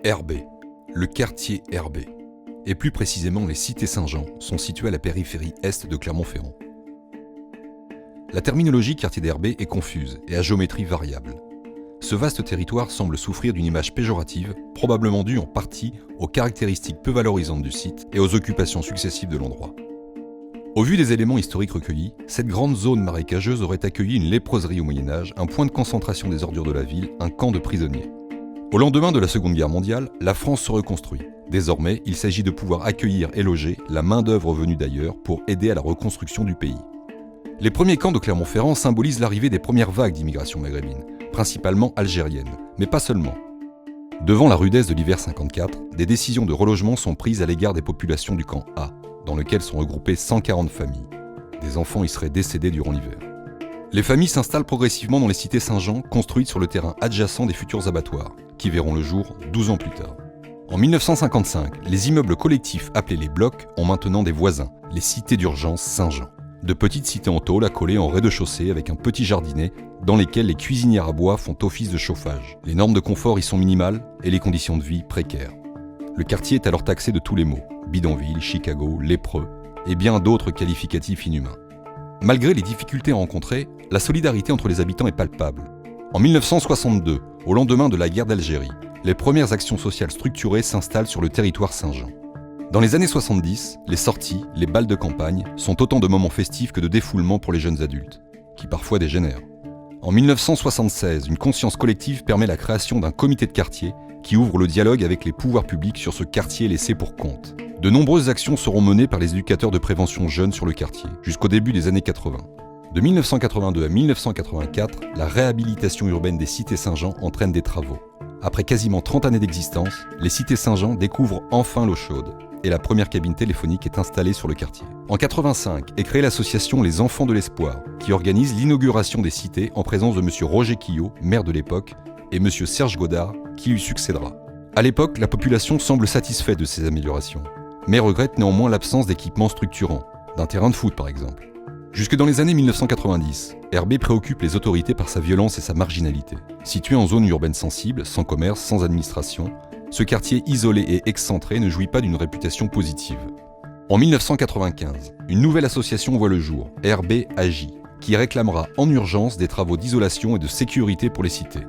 RB, le quartier RB, et plus précisément les cités Saint-Jean, sont situées à la périphérie est de Clermont-Ferrand. La terminologie quartier d'RB est confuse et à géométrie variable. Ce vaste territoire semble souffrir d'une image péjorative, probablement due en partie aux caractéristiques peu valorisantes du site et aux occupations successives de l'endroit. Au vu des éléments historiques recueillis, cette grande zone marécageuse aurait accueilli une léproserie au Moyen-Âge, un point de concentration des ordures de la ville, un camp de prisonniers. Au lendemain de la Seconde Guerre mondiale, la France se reconstruit. Désormais, il s'agit de pouvoir accueillir et loger la main-d'œuvre venue d'ailleurs pour aider à la reconstruction du pays. Les premiers camps de Clermont-Ferrand symbolisent l'arrivée des premières vagues d'immigration maghrébine, principalement algérienne, mais pas seulement. Devant la rudesse de l'hiver 54, des décisions de relogement sont prises à l'égard des populations du camp A, dans lequel sont regroupées 140 familles. Des enfants y seraient décédés durant l'hiver. Les familles s'installent progressivement dans les cités Saint-Jean, construites sur le terrain adjacent des futurs abattoirs, qui verront le jour 12 ans plus tard. En 1955, les immeubles collectifs appelés les blocs ont maintenant des voisins, les cités d'urgence Saint-Jean. De petites cités en tôle accolées en rez-de-chaussée avec un petit jardinet dans lesquels les cuisinières à bois font office de chauffage. Les normes de confort y sont minimales et les conditions de vie précaires. Le quartier est alors taxé de tous les mots, bidonville, Chicago, lépreux et bien d'autres qualificatifs inhumains. Malgré les difficultés rencontrées, la solidarité entre les habitants est palpable. En 1962, au lendemain de la guerre d'Algérie, les premières actions sociales structurées s'installent sur le territoire Saint-Jean. Dans les années 70, les sorties, les bals de campagne sont autant de moments festifs que de défoulement pour les jeunes adultes, qui parfois dégénèrent. En 1976, une conscience collective permet la création d'un comité de quartier qui ouvre le dialogue avec les pouvoirs publics sur ce quartier laissé pour compte. De nombreuses actions seront menées par les éducateurs de prévention jeunes sur le quartier, jusqu'au début des années 80. De 1982 à 1984, la réhabilitation urbaine des cités Saint-Jean entraîne des travaux. Après quasiment 30 années d'existence, les cités Saint-Jean découvrent enfin l'eau chaude et la première cabine téléphonique est installée sur le quartier. En 1985 est créée l'association Les Enfants de l'Espoir, qui organise l'inauguration des cités en présence de M. Roger Quillot, maire de l'époque, et M. Serge Godard, qui lui succédera. À l'époque, la population semble satisfaite de ces améliorations, mais regrette néanmoins l'absence d'équipements structurants, d'un terrain de foot par exemple. Jusque dans les années 1990, RB préoccupe les autorités par sa violence et sa marginalité. Situé en zone urbaine sensible, sans commerce, sans administration, ce quartier isolé et excentré ne jouit pas d'une réputation positive. En 1995, une nouvelle association voit le jour, RB Agit, qui réclamera en urgence des travaux d'isolation et de sécurité pour les cités.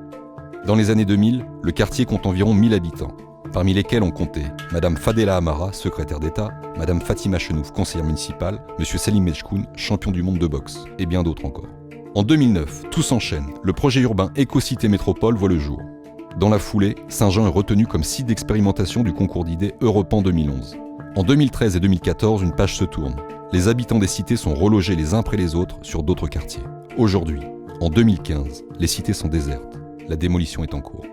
Dans les années 2000, le quartier compte environ 1000 habitants, parmi lesquels on comptait Madame Fadela Amara, secrétaire d'État, Madame Fatima Chenouf, conseillère municipale, Monsieur Salim Mechkoun, champion du monde de boxe, et bien d'autres encore. En 2009, tout s'enchaîne, le projet urbain Éco-Cité Métropole voit le jour. Dans la foulée, Saint-Jean est retenu comme site d'expérimentation du concours d'idées Europan 2011. En 2013 et 2014, une page se tourne. Les habitants des cités sont relogés les uns après les autres sur d'autres quartiers. Aujourd'hui, en 2015, les cités sont désertes. La démolition est en cours.